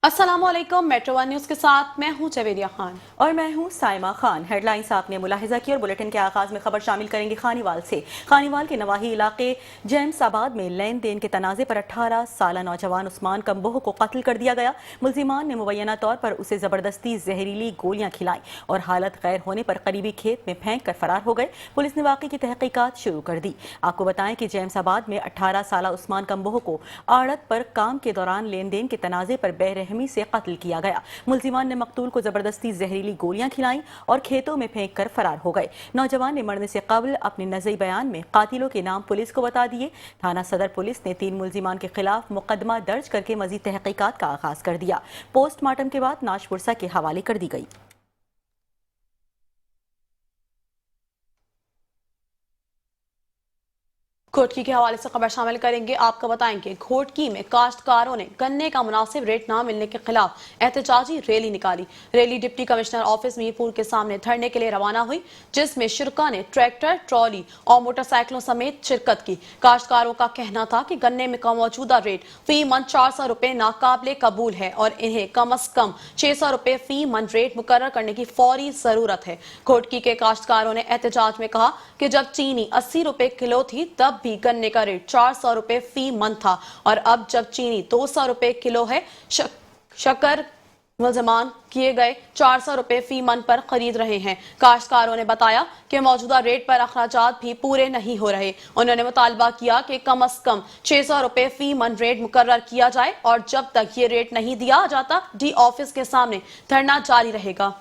अस्सलाम वालेकुम। Metro one news के साथ मैं हूं जवेरिया खान और मैं हूं साइमा खान। हेडलाइंस आपने मुलाहिजा की और बुलेटिन के आगाज में खबर शामिल करेंगे खानीवाल से। खानीवाल के नवाही इलाके जेम्स आबाद में लेन देन के तनाजे पर 18 साला नौजवान उस्मान कम्बोह को कत्ल कर दिया गया। मुल्जिमान ने मुबैना तौर पर उसे जबरदस्ती जहरीली गोलियां खिलाई और हालत गैर होने पर करीबी खेत में फेंक कर फरार हो गए। पुलिस ने वाकई की तहकीकात शुरू कर दी। आपको बताएं कि जेम्स आबाद में 18 साला उस्मान कम्बोह को आड़त पर काम के दौरान लेन देन के तनाजे पर बेरहमी से कत्ल किया गया। मुल्जिमान ने मकतूल को जबरदस्ती जहरीली गोलियां खिलाई और खेतों में फेंक कर फरार हो गए। नौजवान ने मरने से कबल अपने नज़ी बयान में कातिलों के नाम पुलिस को बता दिए। थाना सदर पुलिस ने 3 मुल्जिमान के खिलाफ मुकदमा दर्ज करके मजीद तहकीकात का आगाज कर दिया। पोस्टमार्टम के बाद नाश पुरसा के हवाले कर दी गई। घोटकी के हवाले से खबर शामिल करेंगे। आपको बताएंगे घोटकी में काश्तकारों ने गन्ने का मुनासिब रेट न मिलने के खिलाफ एहतजाजी रैली निकाली। Rally deputy commissioner office Mirpur के सामने धरने के लिए रवाना हुई, जिसमें शुरका ने ट्रैक्टर, ट्रॉली और मोटरसाइकिलों समेत शिरकत की। काश्तकारों का कहना था कि गन्ने में का मौजूदा रेट फी मन 400 रुपए नाकाबिले कबूल है और इन्हें कम अज कम 600 रुपए फी मन रेट मुकर्रर करने की फौरी जरूरत है। घोटकी के काश्तकारों ने एहतजाज में कहा कि जब चीनी 80 रुपए किलो थी तब भी गन्ने का रेट 400 रुपए फी मन था और अब जब चीनी 200 रुपए किलो है, शक्कर मुल्जमान किए गए 400 रुपए फी मन पर खरीद रहे हैं। काश्तकारों ने बताया कि मौजूदा रेट पर अखराजात भी पूरे नहीं हो रहे। उन्होंने मुतालबा किया कि कम अज कम 600 रुपए फी मन रेट मुकर्रर किया जाए और जब तक ये रेट नहीं दिया जाता डी ऑफिस के सामने धरना जारी रहेगा।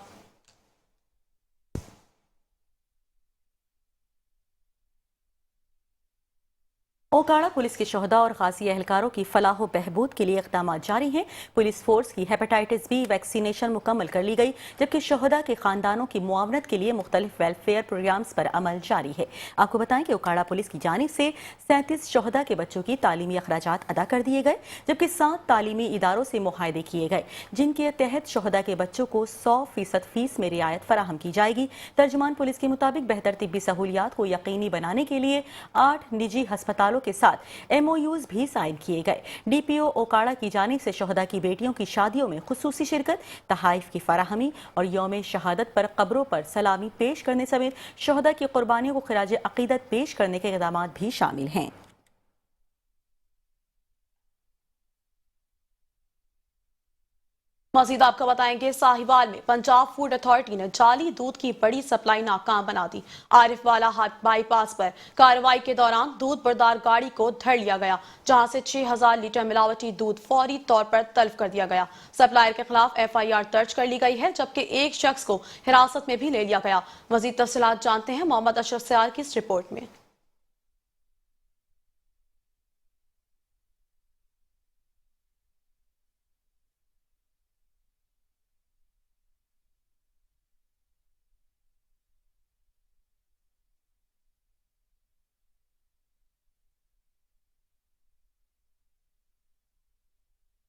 ओकाड़ा पुलिस के शोहदा और खासी एहलकारों की फलाह व बहबूद के लिए इक़दाम जारी हैं। पुलिस फोर्स की हेपेटाइटिस बी वैक्सीनेशन मुकम्मल कर ली गई, जबकि शोहदा के खानदानों की मुआवनत के लिए मुख्तलिफ वेलफेयर प्रोग्राम्स पर अमल जारी है। आपको बताएं कि ओकाड़ा पुलिस की जानिब से 37 शोहदा के बच्चों की तालीमी अखराजात अदा कर दिए गए, जबकि 7 तालीमी इदारों से मुआहदे किए गए, जिनके तहत शोहदा के बच्चों को 100% फीस में रियायत फराहम की जाएगी। तर्जुमान पुलिस के मुताबिक बेहतर तिब्बी सहूलियात को यकीनी बनाने के लिए 8 निजी हस्पतालों के साथ एमओयूज भी साइन किए गए। डीपीओ ओकाड़ा की जानिब से शोहदा की बेटियों की शादियों में खुसूसी शिरकत, तहाइफ की फराहमी और यौम शहादत पर कब्रों पर सलामी पेश करने समेत शोहदा की कुर्बानियों को खिराज अकीदत पेश करने के इक़दाम भी शामिल हैं। मजीद आपको बताएंगे साहिवाल में पंजाब फूड अथॉरिटी ने जाली दूध की बड़ी सप्लाई नाकाम बना दी। आरिफ वाला हाट बाईपास पर कार्रवाई के दौरान दूध बरदार गाड़ी को धर लिया गया, जहां से 6000 लीटर मिलावटी दूध फौरी तौर पर तल्फ कर दिया गया। सप्लायर के खिलाफ FIR दर्ज कर ली गई है, जबकि एक शख्स को हिरासत में भी ले लिया गया। मजीद तफसीलात जानते हैं मोहम्मद अशरफ सियार की इस रिपोर्ट में।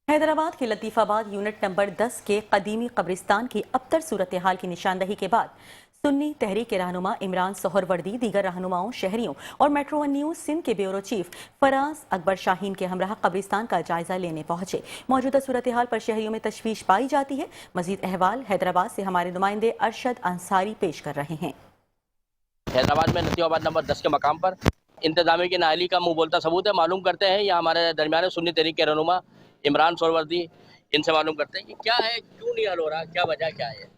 हैदराबाद के लतीफ़ाबाद यूनिट नंबर 10 के कदीमी कब्रिस्तान की अबतर सूरत हाल की निशानदही के बाद सुन्नी तहरीक के रहनुमा इमरान सोहरवर्दी, दीगर रहनुमाओं, शहरियों और मेट्रो वन न्यूज सिंध के ब्यूरो चीफ फराज अकबर शाहीन के हमराह कब्रिस्तान का जायजा लेने पहुंचे। मौजूदा सूरत हाल पर शहरियों में तशवीश पाई जाती है। मजीद अहवाल हैदराबाद से हमारे नुमाइंदे अरशद अंसारी पेश कर रहे हैं। हैदराबाद में लतीफ़ाबाद नंबर 10 के मकाम पर इंतजामिया की नाअहली का मुंह बोलता सबूत है। मालूम करते हैं यहाँ हमारे दरमियान सुन्नी तहरीक के रहनुमा इमरान सोहरवर्दी, इनसे मालूम करते हैं कि क्या है, क्यों नहीं हल हो रहा, क्या वजह क्या है।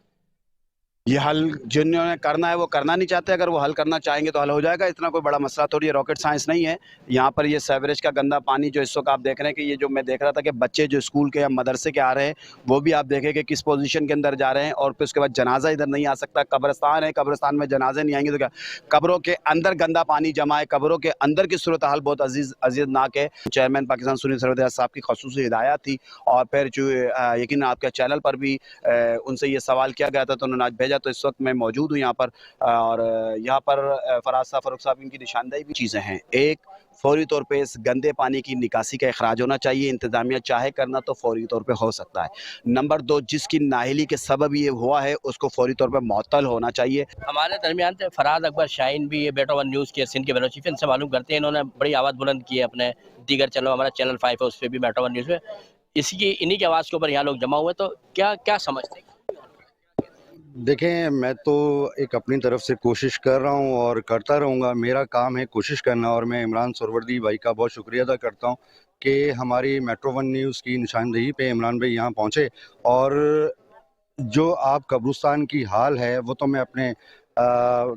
ये हल जिन्होंने करना है वो करना नहीं चाहते। अगर वो हल करना चाहेंगे तो हल हो जाएगा। इतना कोई बड़ा मसला थोड़ी है, रॉकेट साइंस नहीं है। यहाँ पर ये सेवरेज का गंदा पानी जो इस वक्त आप देख रहे हैं कि ये जो मैं देख रहा था कि बच्चे जो स्कूल के या मदरसे के आ रहे हैं वो भी आप देखें कि किस पोजीशन के अंदर जा रहे हैं। और फिर उसके बाद जनाजा इधर नहीं आ सकता। कब्रिस्तान है, कब्रिस्तान में जनाजे नहीं आएंगे तो क्या। कब्रों के अंदर गंदा पानी जमा है, कब्रों के अंदर की सूरत हाल बहुत अजीज़नाक है। चेयरमैन पाकिस्तान सुन्नी सरवत साहब की खसूसी हिदायत थी और फिर जो यकीन आपके चैनल पर भी उनसे ये सवाल किया गया था तो उन्होंने आज भेजा। तो इस वक्त मैं मौजूद हूँ यहाँ पर और यहाँ पर फराज साहब, फारूक साहब, इनकी निशानदेही भी चीज़ें हैं। एक, फौरी तौर पे इस गंदे पानी की निकासी का अखराज होना चाहिए। इंतज़ामिया चाहे करना तो फौरी तौर पे हो सकता है। नंबर 2, जिसकी नाअहली के सबब ये हुआ है उसको फौरी तौर पे मुअत्तल होना चाहिए। हमारे दरमियान से फराज अकबर शाहीन भी, ये मेट्रो वन न्यूज़ के सिंध के ब्यूरो चीफ, इनसे मालूम करते हैं। इन्होंने बड़ी आवाज़ बुलंद की है अपने दीगर चैनल, हमारा चैनल 5 है उस पर भी, मेट्रो वन न्यूज़ में। इन्हीं की आवाज़ के ऊपर यहाँ लोग जमा हुए, तो क्या क्या समझते हैं? देखें, मैं तो एक अपनी तरफ से कोशिश कर रहा हूँ और करता रहूँगा। मेरा काम है कोशिश करना, और मैं इमरान सोरवर्दी भाई का बहुत शुक्रिया अदा करता हूँ कि हमारी मेट्रो वन न्यूज़ की निशानदेही पे इमरान भाई यहाँ पहुँचे। और जो आप कब्रिस्तान की हाल है वो तो मैं अपने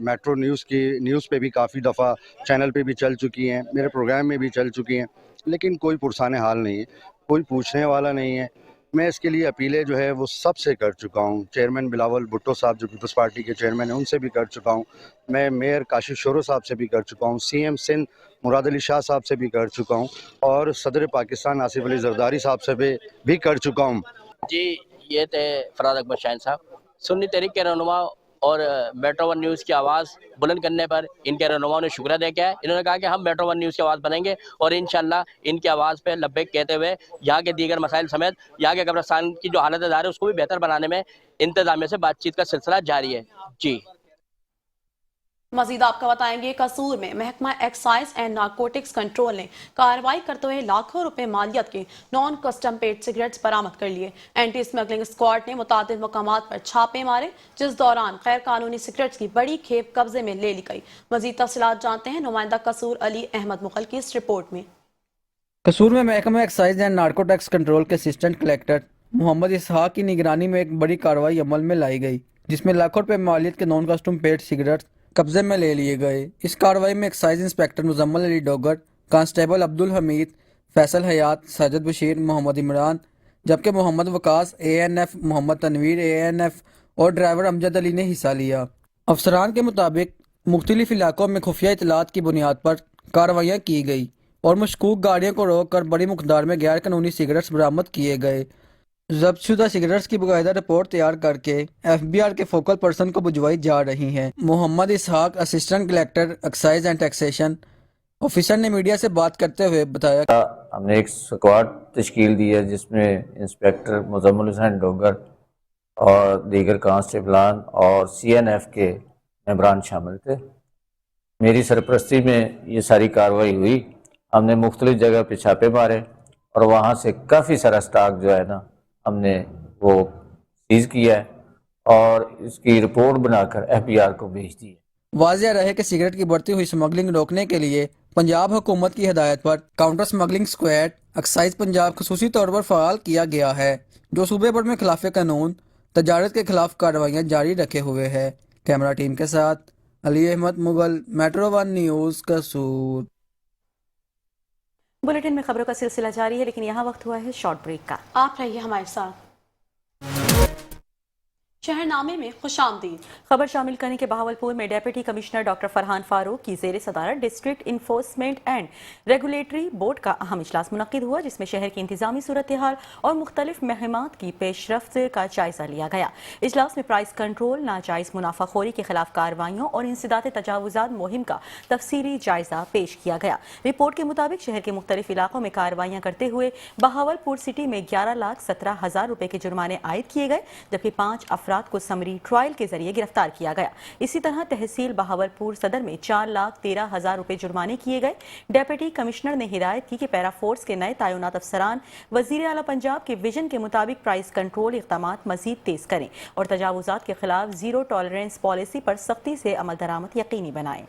मेट्रो न्यूज़ पे भी काफ़ी दफ़ा चैनल पे भी चल चुकी हैं, मेरे प्रोग्राम में भी चल चुकी हैं, लेकिन कोई पुरसाने हाल नहीं है, कोई पूछने वाला नहीं है। मैं इसके लिए अपीलें जो है वो सबसे कर चुका हूँ। चेयरमैन बिलावल भुट्टो साहब जो पीपल्स पार्टी के चेयरमैन हैं उनसे भी कर चुका हूँ। मैं मेयर काशिफ शोरो साहब से भी कर चुका हूँ। सीएम सिंध मुराद अली शाह साहब से भी कर चुका हूँ, और सदर पाकिस्तान आसिफ अली जरदारी साहब से भी कर चुका हूँ। जी, ये थे फराद अकबर शाहीन साहब, सुन्नी तहरीक के रहनुमा, और मेट्रो वन न्यूज़ की आवाज़ बुलंद करने पर इनके रहनुमाओं ने शुक्रिया अदा किया है। इन्होंने कहा कि हम मेट्रो वन न्यूज़ की आवाज़ बनेंगे और इंशाल्लाह इनकी आवाज़ पे लब्बैक कहते हुए यहाँ के दीगर मसाइल समेत यहाँ के कब्रिस्तान की जो हालत है उसको भी बेहतर बनाने में इंतजामिया से बातचीत का सिलसिला जारी है। जी, मजीद आपको बताएंगे, कसूर में महकमा एक्साइज एंड नारकोटिक्स कंट्रोल ने कार्रवाई करते हुए लाखों रुपए मालियत के नॉन कस्टम पेड सिगरेट्स बरामद कर लिए। एंटी स्मगलिंग स्क्वाड ने मुतादिद मकामात पर छापे मारे, जिस दौरान गैर कानूनी सिगरेट्स की बड़ी खेप कब्जे में ले ली गई। मजीद तफसीलात जानते हैं नुमाइंदा कसूर अली अहमद मुगल की इस रिपोर्ट में। कसूर में महकमा एक्साइज एंड नार्कोटिक्स कंट्रोल के असिस्टेंट कलेक्टर मोहम्मद इसहाक की निगरानी में एक बड़ी कार्रवाई अमल में लाई गई, जिसमें लाखों रुपए मालियत के नॉन कस्टम पेड सिगरेट कब्जे में ले लिए गए। इस कार्रवाई में excise inspector Muzammil Ali Dogar, constable Abdul Hameed, Faisal Hayat, Sajid Bashir, Mohammad Imran, जबकि मोहम्मद वकास ANF, मोहम्मद तनवीर ANF और ड्राइवर अमजद अली ने हिस्सा लिया। अफसरान के मुताबिक मुख्तलिफ इलाकों में खुफिया इतलात की बुनियाद पर कार्रवाइयाँ की गई और मशकूक गाड़ियों को रोक कर बड़ी मकदार में गैर कानूनी सिगरेट्स बरामद किए गए। जब्तशुदा सिगरेट्स की बाकायदा रिपोर्ट तैयार करके FBR के फोकल पर्सन को भिजवाई जा रही हैं। Mohammad Ishaq, assistant collector excise and taxation officer ने मीडिया से बात करते हुए बताया, हमने एक स्क्वाड तश्कील दी है जिसमें इंस्पेक्टर मुजम्मल हुसैन डोगर और दीगर कांस्टेबलान और CNF के मेंबरान शामिल थे। मेरी सरपरस्ती में ये सारी कार्रवाई हुई। हमने मुख्तलिफ जगह पे छापे मारे और वहाँ से काफ़ी सारा स्टॉक जो है ना हमने वो सीज़ किया है और इसकी रिपोर्ट बनाकर FBR को भेज दी है। वाज़ेह रहे कि सिगरेट की बढ़ती हुई स्मगलिंग रोकने के लिए पंजाब हुकूमत की हिदायत पर counter smuggling squad excise Punjab खसूसी तौर पर फ़ाल किया गया है, जो सूबे भर में खिलाफ कानून तजारत के खिलाफ कार्रवाइयाँ जारी रखे हुए है। कैमरा टीम के साथ Ali Ahmad Mughal, metro one news, Kasur. Bulletin में खबरों का सिलसिला जारी है, लेकिन यहाँ वक्त हुआ है शॉर्ट ब्रेक का। आप रहिए हमारे साथ। शहरनामे में खुशामदीद। खबर शामिल करने के बहावलपुर में deputy commissioner doctor Farhan Farooq की ज़ेर सदारत district enforcement and regulatory board का अहम इजलास मुनक्किद हुआ, जिसमें शहर की इंतजामी सूरत हाल और मुख्तलिफ महमात की पेशरफ्त का जायजा लिया गया। इजलास में प्राइस कंट्रोल, नाजायज़ मुनाफाखोरी के खिलाफ कार्रवाइयों और इंसदाद तजावुजात मुहिम का तफसीली जायजा पेश किया गया। रिपोर्ट के मुताबिक शहर के मुख्तलिफ इलाकों में कार्रवाइयाँ करते हुए बहावलपुर सिटी में 11,17,000 रुपए के जुर्माने आयद किए गए, जबकि 5 अफराद को समरी ट्रायल के जरिए गिरफ्तार किया गया। इसी तरह तहसील बहावलपुर सदर में 4,13,000 रुपए जुर्माने किए गए। डेप्यूटी कमिश्नर ने हिदायत की कि पैरा फोर्स के नए तैनात अफसरान वजीर आला पंजाब के विजन के मुताबिक प्राइस कंट्रोल इक़दामात मजीद तेज करें और तजावुजात के खिलाफ जीरो टॉलरेंस पॉलिसी पर सख्ती से अमल दरामद यकीनी बनाएं।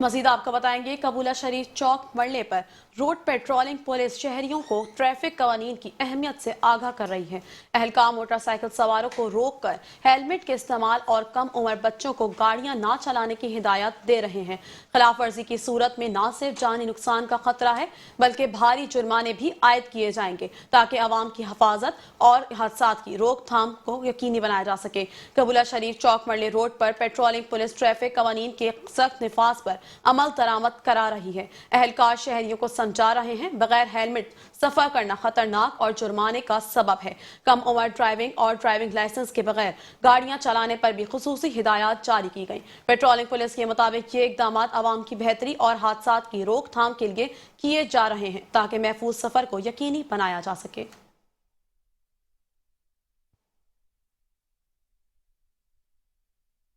मजीद आपको बताएंगे, कबूला शरीफ चौक मरने पर रोड पेट्रोलिंग पुलिस शहरियों को ट्रैफिक कवानीन की अहमियत से आगाह कर रही है। अहलकार मोटरसाइकिल सवारों को रोक कर हेलमेट के इस्तेमाल और कम उम्र बच्चों को गाड़ियां ना चलाने की हिदायत दे रहे हैं। खिलाफ वर्जी की सूरत में न सिर्फ जानी नुकसान का खतरा है, बल्कि भारी जुर्माने भी आयद किए जाएंगे, ताकि आवाम की हिफाजत और हादसात की रोकथाम को यकीनी बनाया जा सके। कबूला शरीफ चौक मरले रोड पर पेट्रोलिंग पुलिस ट्रैफिक कवानीन के सख्त निफाज पर अमल दरामद करा रही है। अहलकार शहरियों को समझा रहे हैं, बगैर हेलमेट सफर करना खतरनाक और जुर्माने का सबब है। कम उम्र ड्राइविंग और ड्राइविंग लाइसेंस के बगैर गाड़ियां चलाने पर भी खुसूसी हिदायत जारी की गई। पेट्रोलिंग पुलिस के मुताबिक ये इकदाम आवाम की बेहतरी और हादसात की रोकथाम के लिए किए जा रहे हैं, ताकि महफूज सफर को यकीनी बनाया जा सके।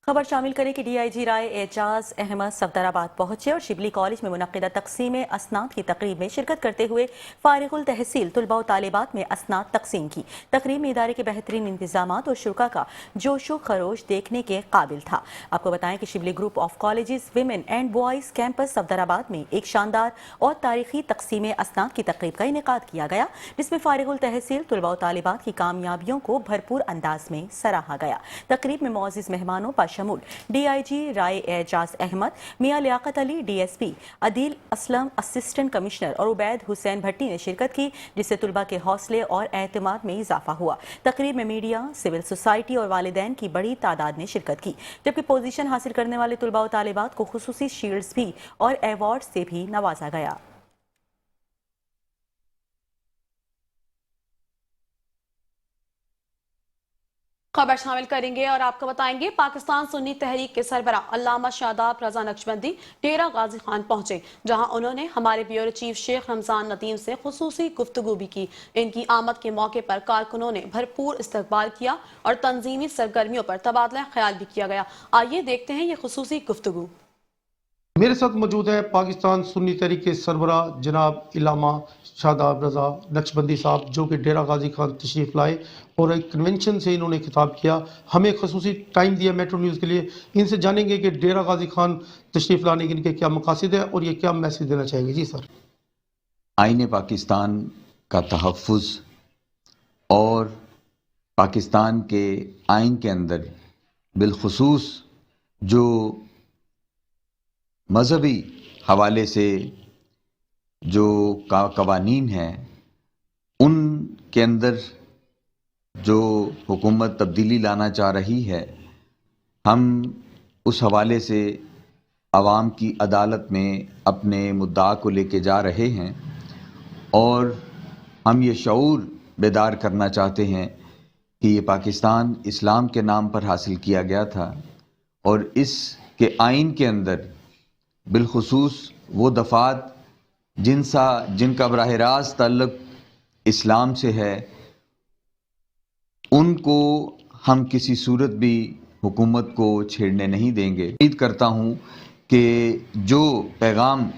खबर शामिल करें कि DIG राय एजाज अहमद सफदराबाद पहुंचे और शिबली कॉलेज में मुनक्किदा तकसीम असनाद की तकरीब में शिरकत करते हुए फारिगुल तहसील तलबा व तालिबात में असनाद तकसीम की। तकरीब में इदारे के बेहतरीन इंतजाम और शुरा का जोशो खरोश देखने के काबिल था। आपको बताएं कि Shibli group of colleges women and boys campus Safdarabad में एक शानदार और तारीखी तकसीम असनाद की तकरीब का इनेकाद किया गया, जिसमें फारिगुल तहसील तलबा व तालिबात की कामयाबियों को भरपूर अंदाज में सराहा गया। तकरीब में मौजूद मेहमानों शमूल DIG Rai Ejaz Ahmad, Mian Liaquat Ali DSP, Adeel Aslam assistant commissioner और उबैद हुसैन भट्टी ने शिरकत की, जिससे तुलबा के हौसले और एतमाद में इजाफा हुआ। तकरीब में मीडिया, सिविल सोसाइटी और वालिदैन की बड़ी तादाद ने शिरकत की, जबकि पोजीशन हासिल करने वाले तुलबा व तालिबात को खुसूसी शील्ड्स भी और अवार्ड से भी नवाजा गया। खबर शामिल करेंगे और आपको बताएंगे पाकिस्तान सुन्नी तहरीक के सरबराह अल्लामा शादाब रजा नक्शबंदी डेरा गाजी खान पहुंचे, जहां उन्होंने हमारे ब्यूरो चीफ शेख रमजान नदीम से खुसूसी गुफ्तगू भी की। इनकी आमद के मौके पर कारकुनों ने भरपूर इस्तकबाल किया और तंजीमी सरगर्मियों पर तबादला ख्याल भी किया गया। आइए देखते हैं ये खुसूसी गुफ्तगू। मेरे साथ मौजूद है पाकिस्तान सुन्नी तहरीक के सरबराह जनाब अल्लामा शादाब रजा नक्शबंदी साहब, जो कि डेरा गाजी खान तशरीफ़ लाए और एक कन्वेंशन से इन्होंने खिताब किया। हमें खसूसी टाइम दिया मेट्रो न्यूज़ के लिए। इनसे जानेंगे कि डेरा गाजी खान तशरीफ़ लाने के इनके क्या मकासद है और ये क्या मैसेज देना चाहेंगे। जी सर। आईन पाकिस्तान का तहफ़्फ़ुज़ और पाकिस्तान के आइन के अंदर बिलखुसूस जो मजहबी हवाले से जो कवानीन हैं, उनके अंदर जो हुकूमत तब्दीली लाना चाह रही है, हम उस हवाले से आवाम की अदालत में अपने मुद्दा को लेके जा रहे हैं और हम ये शऊर बेदार करना चाहते हैं कि ये पाकिस्तान इस्लाम के नाम पर हासिल किया गया था और इसके आइन के अंदर बिलखुसूस वो दफ़ात जिनका बराह रास्त ताल्लुक़ इस्लाम से है, उनको हम किसी सूरत भी हुकूमत को छेड़ने नहीं देंगे। उम्मीद करता हूँ कि जो पैगाम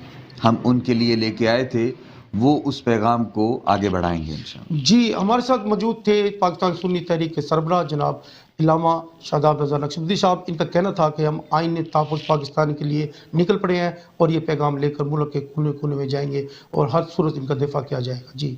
हम उनके लिए लेके आए थे वो उस पैगाम को आगे बढ़ाएंगे इंशाअल्लाह। जी, हमारे साथ मौजूद थे पाकिस्तान सुन्नी तहरीक के सरबराह जनाब अल्लामा शादाब रजा नक्शबंदी साहब। इनका कहना था कि हम आइन तहफ़्फ़ुज़ पाकिस्तान के लिए निकल पड़े हैं और ये पैगाम लेकर मुल्क के कोने कोने में जाएंगे और हर सूरत इनका दिफा किया जाएगा। जी।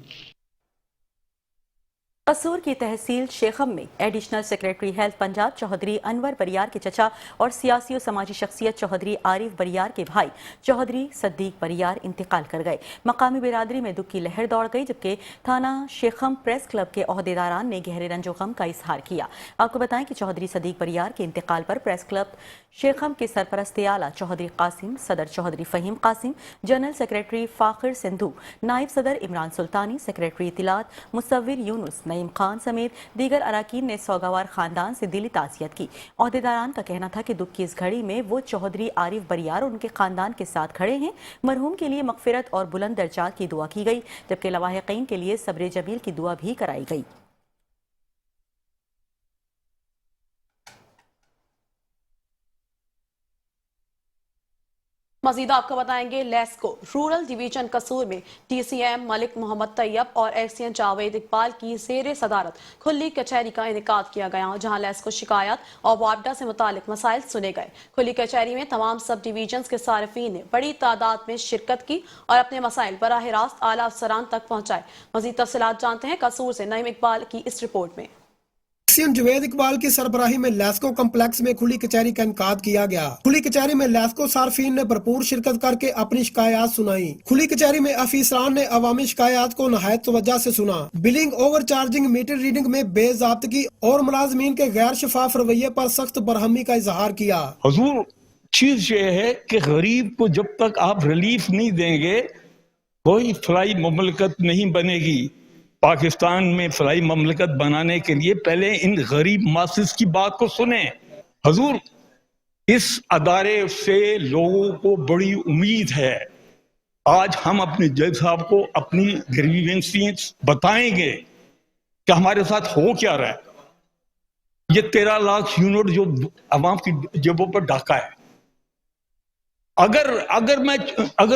कसूर की तहसील शेखम में additional secretary health Punjab Chaudhry Anwar Bariar के चचा और सियासी और समाजी शख्सियत चौधरी आरिफ बरियार के भाई चौधरी सद्दीक बरियार इंतकाल कर गए। मकामी बिरादरी में दुख की लहर दौड़ गई, जबकि थाना शेखम प्रेस क्लब के ओहदेदारान ने गहरे रंजो गम का इजहार किया। आपको बताएं कि चौधरी सद्दीक बरियार के इंतकाल पर प्रेस क्लब शेखम के सरपरस्त आला चौधरी कासिम, सदर चौधरी फ़हीम कासिम, जनरल सेक्रेटरी फ़ाखिर सिंधु, नायब सदर इमरान सुल्तानी, सेक्रेटरी इतिलात मुसव्विर यूनुस, नईम खान समेत दीगर अराकीन ने सौगावार खानदान से दिली ताज़ियत की। ओहदेदारान का कहना था कि दुख की इस घड़ी में वो चौधरी आरिफ बरियार और उनके खानदान के साथ खड़े हैं। मरहूम के लिए मगफिरत और बुलंद दर्जात की दुआ की गई, जबकि लवाहिकीन के लिए सब्र जमील की दुआ भी कराई गई। मजीद आपको बताएंगे लेस्को रूरल डिवीजन कसूर में TCM मलिक मोहम्मद तैयब और एक्सियन जावेद इकबाल की ज़ेर सदारत खुली कचहरी का इनेकाद किया गया, जहां लेस्को शिकायत और वापडा से मुतालिक मसाइल सुने गए। खुली कचहरी में तमाम सब डिवीजन के सार्फिन ने बड़ी तादाद में शिरकत की और अपने मसाइल बराह रास्त आला अफसरान तक पहुँचाए। मजीद तफसीलात जानते हैं कसूर से नईम इकबाल की इस रिपोर्ट में। जवेद इकबाल की सरबराही में लेस्को कम्प्लेक्स में खुली कचहरी का इनकाद किया गया। खुली कचहरी में लेस्को सार्फिन ने भरपूर शिरकत करके अपनी शिकायत सुनाई। खुली कचहरी में अफीसरान ने अवामी शिकायत को नहायत तवज्जो से सुना। Billing, over charging, meter reading में बेज़ाब्तगी और मुलाजमीन के गैर शफाफ रवैये पर सख्त बरहमी का इजहार किया। हुजूर, चीज ये है कि गरीब को जब तक आप रिलीफ नहीं देंगे कोई फलाई ममलकत नहीं बनेगी। पाकिस्तान में फलाई ममलकत बनाने के लिए पहले इन गरीब मासिस की बात को सुने। हुजूर, इस अदारे से लोगों को बड़ी उम्मीद है। आज हम अपने जज साहब को अपनी ग्रीवेंसीज बताएंगे कि हमारे साथ हो क्या रहा है। ये 13 लाख यूनिट जो अवाम की जेबों पर डाका है, अगर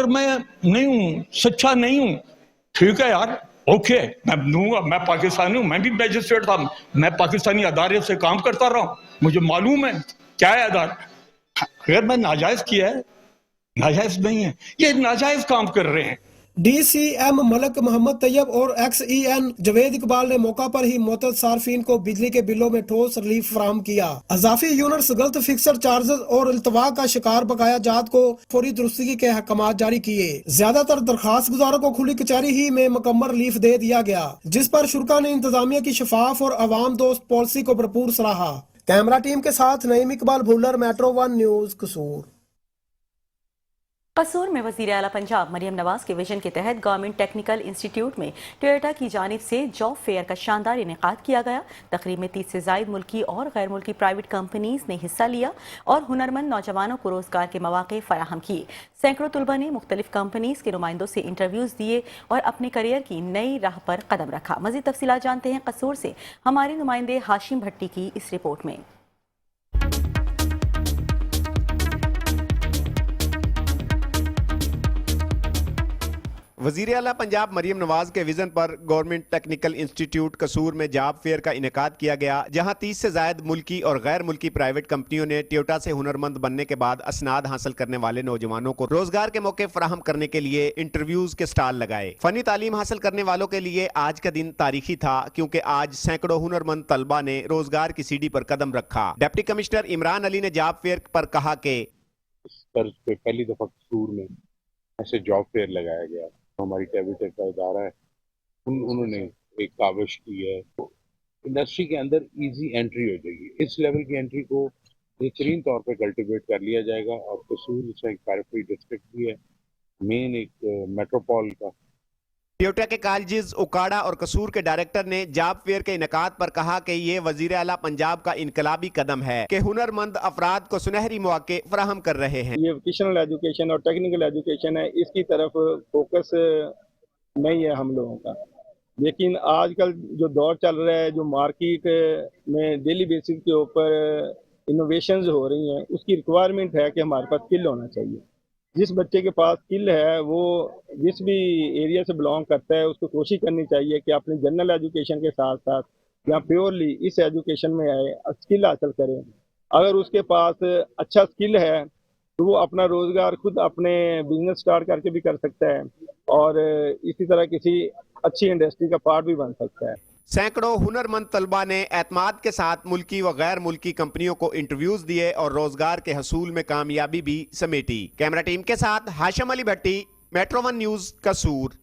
मैं नहीं हूं, सच्चा नहीं हूं, ठीक है यार, ओके, मैं दूंगा, मैं पाकिस्तानी हूं, मैं भी मैजिस्ट्रेट था, मैं पाकिस्तानी अदारे से काम करता रहा हूं, मुझे मालूम है क्या है अदार। अगर मैं नाजायज किया है, नाजायज नहीं है, ये नाजायज काम कर रहे हैं। DCM मलक मोहम्मद तैयब और XEN जवेद इकबाल ने मौका पर ही मोतद सार्फिन को बिजली के बिलों में ठोस रिलीफ फराहम किया। अजाफी यूनिट्स गलत फिक्सर चार्जेस और इल्तवा का शिकार बकाया जात को फौरी दुरुस्ती के अहकाम जारी किए। ज्यादातर दरखास्त गुजारों को खुली कचहरी ही में मुकम्मल रिलीफ दे दिया गया, जिस पर शुरा ने इंतजामिया की शफाफ और अवाम दोस्त पॉलिसी को भरपूर सराहा। कैमरा टीम के साथ Naeem Iqbal Bhullar, Metro One news, कसूर। कसूर में वज़ीर आला पंजाब मरियम नवाज के विजन के तहत गवर्नमेंट टेक्निकल इंस्टीट्यूट में टोयोटा की जानिब से जॉब फेयर का शानदार इनेकाद किया गया। तकरीब में 30 से ज़ायद मुल्की और गैर मुल्की प्राइवेट कंपनीज ने हिस्सा लिया और हुनरमंद नौजवानों को रोजगार के मौके फराहम किए। सैकड़ों तलबा ने मुख्तलिफ कंपनीज के नुमाइंदों से इंटरव्यूज दिए और अपने करियर की नई राह पर कदम रखा। मज़ीद तफसीलात जानते हैं कसूर से हमारे नुमाइंदे हाशिम भट्टी की इस रिपोर्ट में। वज़ीर आला पंजाब मरियम नवाज के विजन पर गवर्नमेंट टेक्निकल इंस्टीट्यूट कसूर में जॉब फेयर का इनेकाद किया गया, जहां 30 से ज़ायद मुल्की और गैर मुल्की प्राइवेट कंपनियों ने टोयोटा से हुनरमंद बनने के बाद असनाद हासिल करने वाले नौजवानों को रोजगार के मौके फराहम करने के लिए इंटरव्यूज के स्टॉल लगाए। फनी तालीम हासिल करने वालों के लिए आज का दिन तारीखी था, क्योंकि आज सैकड़ों हुनरमंद तलबा ने रोजगार की सीढ़ी पर कदम रखा। डिप्टी कमिश्नर इमरान अली ने जॉब फेयर पर कहा कि पहली दफा कसूर में ऐसे जॉब फेयर लगाया गया। हमारी कैबिनेट का इदारा है, उन्होंने एक काविश की है, तो इंडस्ट्री के अंदर इजी एंट्री हो जाएगी। इस लेवल की एंट्री को बेहतरीन तौर पे कल्टिवेट कर लिया जाएगा। और कसूर एक कारफ्री डिस्ट्रिक्ट भी है, मेन एक मेट्रोपॉल का। टोयोटा के कॉलेजेस उकाड़ा और कसूर के डायरेक्टर ने जॉब फेयर के इनेकाद पर कहा कि ये वजीर आला पंजाब का इनकलाबी कदम है कि हुनरमंद अफराद को सुनहरी मौके फराहम कर रहे हैं। ये वोकेशनल एजुकेशन और टेक्निकल एजुकेशन है, इसकी तरफ फोकस नहीं है हम लोगों का। लेकिन आजकल जो दौर चल रहा है, जो मार्केट में डेली बेसिस के ऊपर इनोवेशंस हो रही हैं, उसकी रिक्वायरमेंट है कि हमारे पास स्किल होना चाहिए। जिस बच्चे के पास स्किल है, वो जिस भी एरिया से बिलोंग करता है, उसको कोशिश करनी चाहिए कि अपने जनरल एजुकेशन के साथ साथ या प्योरली इस एजुकेशन में आए, स्किल हासिल करें। अगर उसके पास अच्छा स्किल है तो वो अपना रोज़गार खुद अपने बिजनेस स्टार्ट करके भी कर सकता है और इसी तरह किसी अच्छी इंडस्ट्री का पार्ट भी बन सकता है। सैकड़ों हुनरमंद तलबा ने एतमाद के साथ मुल्की व गैर मुल्की कंपनियों को इंटरव्यूज दिए और रोजगार के हसूल में कामयाबी भी समेटी। कैमरा टीम के साथ हाशिम अली भट्टी, Metro One न्यूज, कसूर।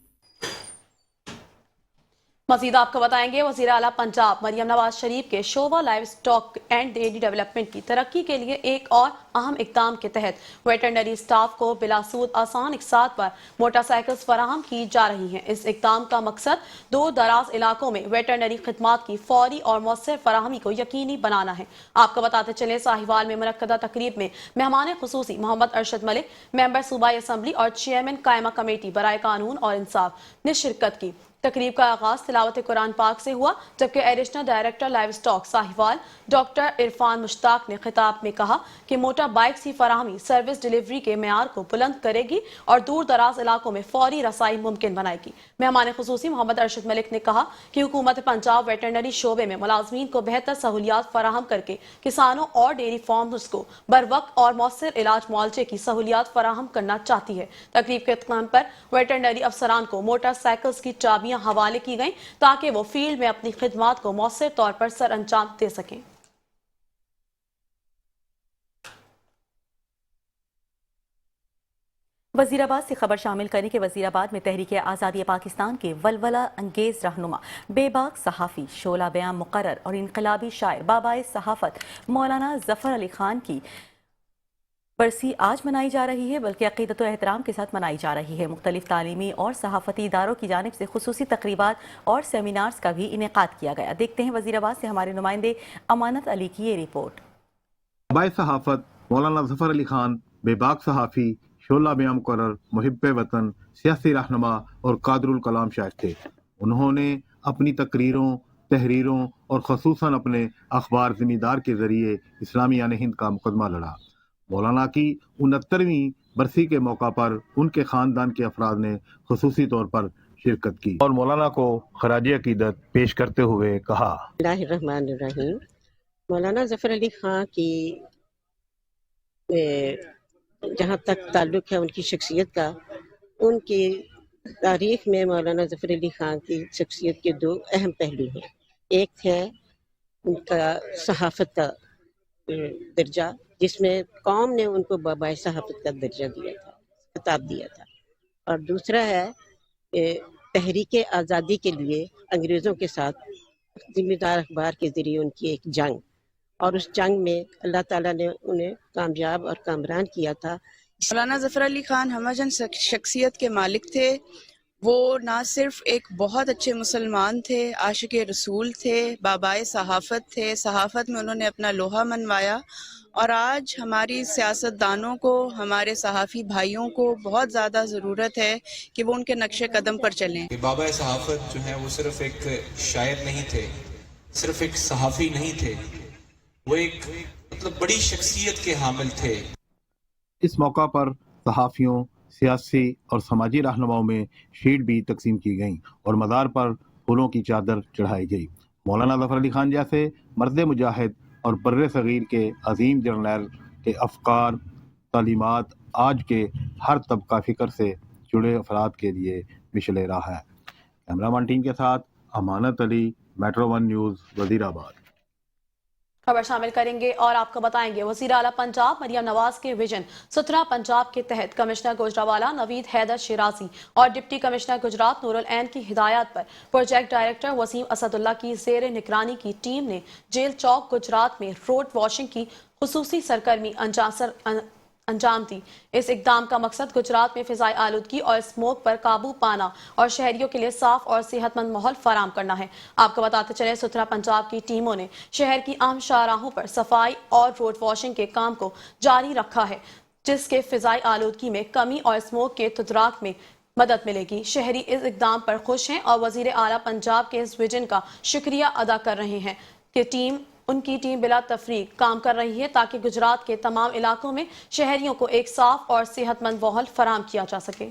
मजीद आपको बताएंगे वज़ीर आला पंजाब मरियम नवाज शरीफ के शोभा livestock and dairy development की तरक्की के लिए एक और अहम इकदाम के तहत वेटरनरी स्टाफ को बिलासूद आसान इकसात पर मोटरसाइकिल्स फराहम की जा रही हैं। इस इकदाम का मकसद दूर दराज इलाकों में वेटरनरी खिदमात की फौरी और मौसर फराहमी को यकीनी बनाना है। आपको बताते चले साहिवाल में मुनक्कदा तकरीब में मेहमान खुसूसी मोहम्मद अरशद मलिक, मेंबर सूबाई असम्बली और चेयरमैन कायमा कमेटी बराए कानून और इंसाफ ने शिरकत की। तकरीब का आगाज तिलावत कुरान पाक से हुआ, जबकि additional director live stock Sahiwal doctor Irfan Mushtaq ने खिताब में कहा कि मोटर बाइक्स की फराहमी सर्विस डिलीवरी के मेयार को बुलंद करेगी और दूर दराज इलाकों में फौरी रसाई मुमकिन बनाएगी। मेहमान खुसूसी मोहम्मद अरशद मलिक ने कहा कि हुकूमत पंजाब वेटरनरी शोबे में मुलाजमीन को बेहतर सहूलियात फराहम करके किसानों और डेयरी फार्मर्स को बरवक्त और मौसर इलाज मुआवजे की सहूलियात फराहम करना चाहती है। तकरीब के इख्तिताम पर वेटरनरी अफसरान को मोटरसाइकिल्स की चाबियां हवाले की गई ताकि वो फील्ड में अपनी खिदमात को मौसर तौर पर सर अंजाम दे सकें। वजीराबाद से खबर शामिल करें कि वजीराबाद में तहरीक आज़ादी पाकिस्तान के वलवला अंगेज रहनुमा बेबाक सहाफ़ी शोला बयां मुकर्रर और इनकलाबी शायर बाबाए सहाफ़त मौलाना जफ़र अली खान की बरसी आज मनाई जा रही है, बल्कि अक़ीदत और एहतराम के साथ मनाई जा रही है। मुख्तलिफ तालीमी और सहाफ़ती इदारों की जानिब से खुसूसी तकरीबात और सेमिनार्स का भी इनेकाद किया गया। देखते हैं वजीराबाद से हमारे नुमाइंदे अमानत अली की ये रिपोर्ट। बाबाए सहाफ़त मौलाना जफ़र अली खान बेबाक सहाफ़ी शोला बयां मुकर्रर मुहिब्बे वतन सियासी रहनुमा और कादरुल कलाम शायर थे। उन्होंने अपनी तकरीरों, तहरीरों और खसूसन अपने अखबार ज़मींदार के ज़रिए इस्लामी यानी हिंद का मुकदमा लड़ा। मौलाना की 69वीं बरसी के मौका पर उनके ख़ानदान के अफराद ने खसूसी तौर पर शिरकत की और मौलाना को खराज अकीदत पेश करते हुए कहा। बिस्मिल्लाहिर्रहमानिर्रहीम। मौलाना ज़फ़र अली ख़ां की जहाँ तक ताल्लुक़ है उनकी शख्सियत का, उनकी तारीख़ में मौलाना ज़फ़र अली ख़ां की शख्सियत के दो अहम पहलू हैं। एक है उनका सहाफ़त का दर्जा, जिसमें कौम ने उनको बाबाए सहाफ़त का दर्जा दिया था, खिताब दिया था, और दूसरा है तहरीक आज़ादी के लिए अंग्रेज़ों के साथ ज़िम्मेदार अखबार के ज़रिए उनकी एक जंग, और उस जंग में अल्लाह ताला ने उन्हें कामयाब और कामरान किया था। मौलाना ज़फ़र अली ख़ान हमजन शख्सियत के मालिक थे। वो ना सिर्फ एक बहुत अच्छे मुसलमान थे, आशिक रसूल थे, बाबाए सहाफ़त थे। सहाफ़त में उन्होंने अपना लोहा मनवाया, और आज हमारी सियासतदानों को, हमारे सहाफ़ी भाइयों को बहुत ज़्यादा ज़रूरत है कि वो उनके नक्शे कदम पर चलें। बाबाए सहाफ़त जो है वो सिर्फ एक शायर नहीं थे, सिर्फ एक सहाफ़ी नहीं थे, वो एक बड़ी शख्सियत के हामिल थे। इस मौका पर सहाफ़ियों, सियासी और समाजी रहनुमाओं में शीट भी तकसीम की गईं और मज़ार पर फूलों की चादर चढ़ाई गई। मौलाना ज़फ़र अली ख़ान जैसे मर्द मुजाहिद और बर्रे सग़ीर के अजीम जर्नैल के अफ़कार, तालीमात आज के हर तबका फ़िक्र से जुड़े अफराद के लिए मिशल राह है। कैमरामैन टीम के साथ अमानत अली, मेट्रो 1 न्यूज़, वज़ीराबाद। खबर शामिल करेंगे और आपको बताएंगे वज़ीर आला पंजाब मरियम नवाज के विजन सुथरा पंजाब के तहत कमिश्नर गुजरावाला नवीद हैदर शिराजी और डिप्टी कमिश्नर गुजरात नूरुल ऐन की हिदायत पर प्रोजेक्ट डायरेक्टर वसीम असदुल्ला की ज़ेर निगरानी की टीम ने जेल चौक गुजरात में रोड वॉशिंग की खुसूसी सरगर्मी अंजाम दी। इस इकदाम का मकसद गुजरात में फिजाई आलूदगी और स्मोक पर काबू पाना और शहरियों के लिए साफ और सेहतमंद माहौल फराम करना है। आपको बताते चले सुथरा पंजाब की टीमों ने शहर की आम शाहराहों पर सफाई और रोड वॉशिंग के काम को जारी रखा है, जिसके फिजाई आलूदगी में कमी और स्मोक के तुदराक में मदद मिलेगी। शहरी इस इकदाम पर खुश हैं और वजीर आला पंजाब के इस विजन का शुक्रिया अदा कर रहे हैं कि उनकी टीम बिला तफरीक काम कर रही है ताकि गुजरात के तमाम इलाकों में शहरियों को एक साफ और सेहतमंद माहौल फराम किया जा सके।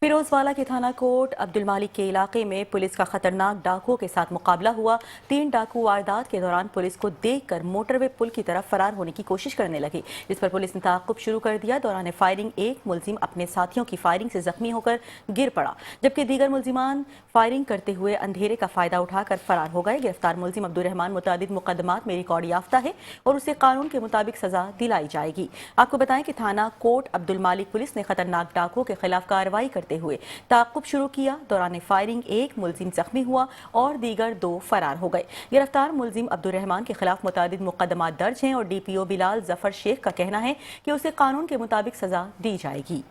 फिरोजवाला के थाना कोट अब्दुल मालिक के इलाके में पुलिस का खतरनाक डाकुओं के साथ मुकाबला हुआ। 3 डाकू वारदात के दौरान पुलिस को देखकर मोटरवे पुल की तरफ फरार होने की कोशिश करने लगे, जिस पर पुलिस ने ताक़ुब शुरू कर दिया। दौरान फायरिंग एक मुलजिम अपने साथियों की फायरिंग से जख्मी होकर गिर पड़ा, जबकि दीगर मुलजिमान फायरिंग करते हुए अंधेरे का फायदा उठाकर फरार हो गए। गिरफ्तार मुलजिम अब्दुल रहमान मुतादिद मुकदमात में रिकॉर्ड याफ्ता है और उसे कानून के मुताबिक सजा दिलाई जाएगी। आपको बताएं कि थाना कोट अब्दुल मालिक पुलिस ने खतरनाक डाकुओं के खिलाफ कार्रवाई करते हुए ताक़ुब शुरू किया। दौरान फायरिंग एक मुलजिम जख्मी हुआ और दीगर 2 फरार हो गए। गिरफ्तार मुलजिम अब्दुल रहमान के खिलाफ मुतादिद मुकदमात दर्ज हैं और DPO बिलाल जफर शेख का कहना है कि उसे कानून के मुताबिक सजा दी जाएगी।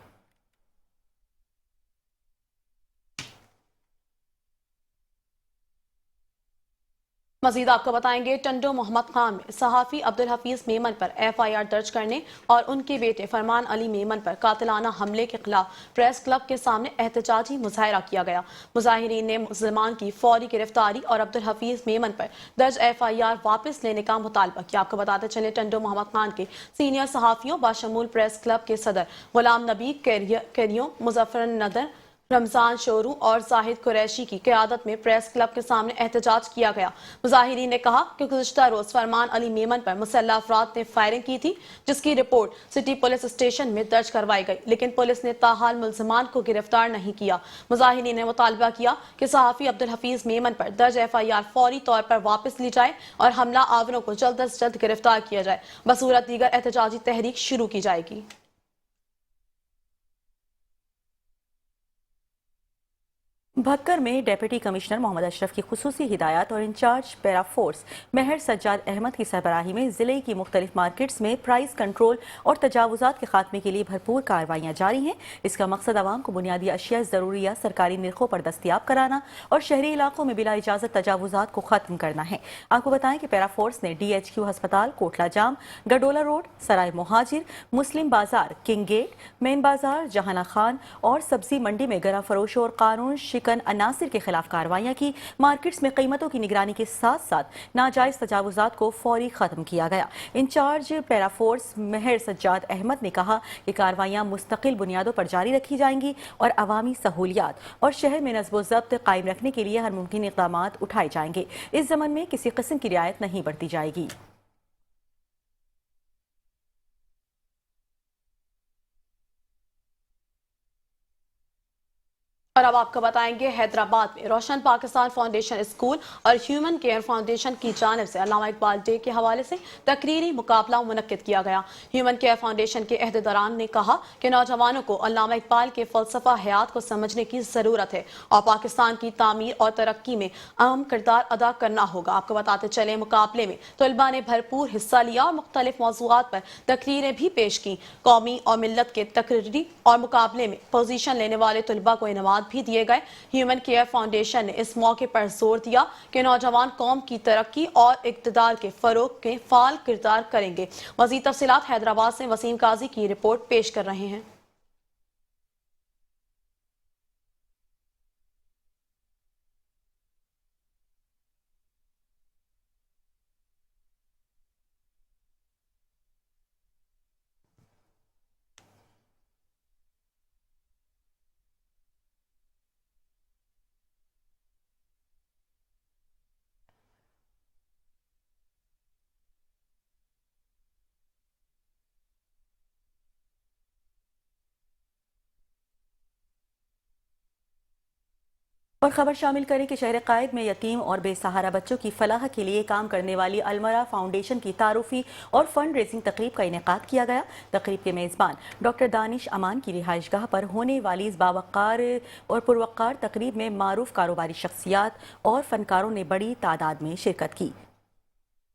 मजीद आपको बताएंगे टंडो मोहम्मद खान में सहाफ़ी अब्दुल हफीज मेमन पर FIR दर्ज करने और उनके बेटे फरमान अली मेमन पर कातिलाना हमले के खिलाफ प्रेस क्लब के सामने एहतजाजी मुजाहरा किया गया। मुजाहिरीन ने मुसलमान की फौरी गिरफ्तारी और अब्दुल हफीज मेमन पर दर्ज FIR वापस लेने का मुतालबा किया। आपको बताते चले टंडो मोहम्मद खान के सीनियर सहाफ़ियों बाशमूल प्रेस क्लब के सदर गुलाम नबी कैरियों, मुजफ्फर नदर, रमजान शोरू और जाहिद कुरैशी की क़यादत में प्रेस क्लब के सामने एहतजाज किया गया। मुजाहिरीन ने कहा कि गुज़िश्ता रोज फरमान अली मेमन पर मुसल्लह अफराद ने फायरिंग की थी, जिसकी रिपोर्ट सिटी पुलिस स्टेशन में दर्ज करवाई गई, लेकिन पुलिस ने ताहाल मुलजमान को गिरफ्तार नहीं किया। मुजाहिरीन ने मुतालबा किया कि सहाफ़ी अब्दुल हफीज मेमन पर दर्ज FIR फौरी तौर पर वापस ली जाए और हमला आवरों को जल्द अज जल्द गिरफ्तार किया जाए। बसूरत दीगर एहतजाजी तहरीक शुरू की जाएगी। भक्कर में डेप्यूटी कमिश्नर मोहम्मद अशरफ की खुसूसी हिदायत और इंचार्ज पैरा फोर्स महर सज्जाद अहमद की सरबराही में जिले की मुख्तलिफ मार्केट्स में प्राइस कंट्रोल और तजावुजात के खात्मे के लिए भरपूर कार्रवाइयाँ जारी हैं। इसका मकसद आवाम को बुनियादी अशिया ज़रूरिया सरकारी निर्खों पर दस्तियाब कराना और शहरी इलाकों में बिला इजाज़त तजावुजात को ख़त्म करना है। आपको बताएं कि पैरा फोर्स ने DHQ हस्पताल, कोटला जाम, गडोला रोड, सराय मुहाजिर, मुस्लिम बाजार, किंग गेट, मेन बाजार, जहाना खान और सब्जी मंडी में गरा फरोशों और कानून अनासिर के खिलाफ कार्रवाइयां की। मार्केट्स में कीमतों की निगरानी के साथ साथ नाजायज तजावुजात को फौरी खत्म किया गया। इंचार्ज पैरा फोर्स महर सज्जाद अहमद ने कहा कि कार्रवाइयां मुस्तकिल बुनियादों पर जारी रखी जाएंगी और अवामी सहूलियात और शहर में नज़्म व ज़ब्त कायम रखने के लिए हर मुमकिन इक़दाम उठाए जाएंगे। इस ज़मन में किसी किस्म की रियायत नहीं बरती जाएगी। और अब आपको बताएंगे हैदराबाद में रोशन पाकिस्तान फाउंडेशन स्कूल और ह्यूमन केयर फाउंडेशन की जानिब से अल्लामा इकबाल डे के हवाले से तकरीरी मुकाबला मुनक्किद किया गया। ह्यूमन केयर फाउंडेशन के अहदेदारान ने कहा कि नौजवानों को अल्लामा इकबाल के फ़लसफ़ा हयात को समझने की ज़रूरत है और पाकिस्तान की तामीर और तरक्की में अहम किरदार अदा करना होगा। आपको बताते चले मुकाबले में तलबा ने भरपूर हिस्सा लिया और मुख्तलिफ मौज़ूआत पर तकरीरें भी पेश की। कौमी और मिल्लत के तकरीरी और मुकाबले में पोजीशन लेने वाले तलबा को इनाम भी दिए गए। ह्यूमन केयर फाउंडेशन ने इस मौके पर जोर दिया कि नौजवान कौम की तरक्की और इक़्तिदार के फरोग के फाल किरदार करेंगे। मज़ीद तफसीलात हैदराबाद से वसीम काजी की रिपोर्ट पेश कर रहे हैं। और खबर शामिल करें कि शहर कायद में यतीम और बेसहारा बच्चों की फलाह के लिए काम करने वाली अलमरा फाउंडेशन की तारुफी और फंड रेजिंग तकरीब का इनेकाद किया गया। तकरीब के मेज़बान डॉक्टर दानिश अमान की रिहाइशगाह पर होने वाली इस बावक़ार और पुरवक़ार तकरीब में मारूफ कारोबारी शख्सियात और फनकारों ने बड़ी तादाद में शिरकत की।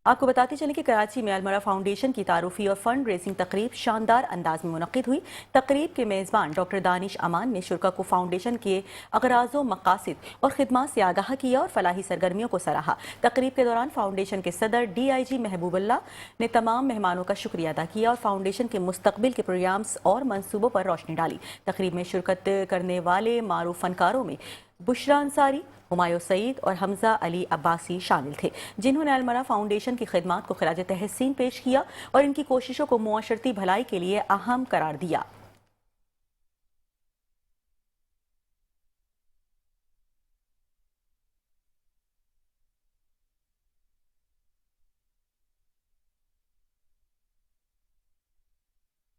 आपको बताते चलें कि कराची में अलमरा फाउंडेशन की तारुफी और फंड रेजिंग तकरीब शानदार अंदाज में मुनक्किद हुई। तकरीब के मेज़बान डॉक्टर दानिश अमान ने शुरका को फाउंडेशन के अगराज़ो, मकासिद और खिदमात से आगाह किया और फलाही सरगर्मियों को सराहा। तकरीब के दौरान फाउंडेशन के सदर DIG महबूबुल्लाह ने तमाम मेहमानों का शुक्रिया अदा किया और फाउंडेशन के मुस्तकबिल के प्रोग्राम्स और मंसूबों पर रोशनी डाली। तकरीब में शिरकत करने वाले मारूफ फनकारों में बुशरा अंसारी, हुमायूं सईद और हमजा अली अब्बासी शामिल थे, जिन्होंने अलमरा फाउंडेशन की खिदमात को खिराज तहसीन पेश किया और इनकी कोशिशों को मुआशरती भलाई के लिए अहम करार दिया।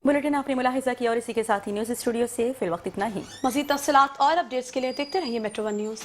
बुलेटिन आपने मुलाहिजा किया और इसी के साथ ही न्यूज़ स्टूडियो से फिल वक्त इतना ही। मज़ीद तफसीलात और अपडेट्स के लिए देखते रहिए Metro One न्यूज़।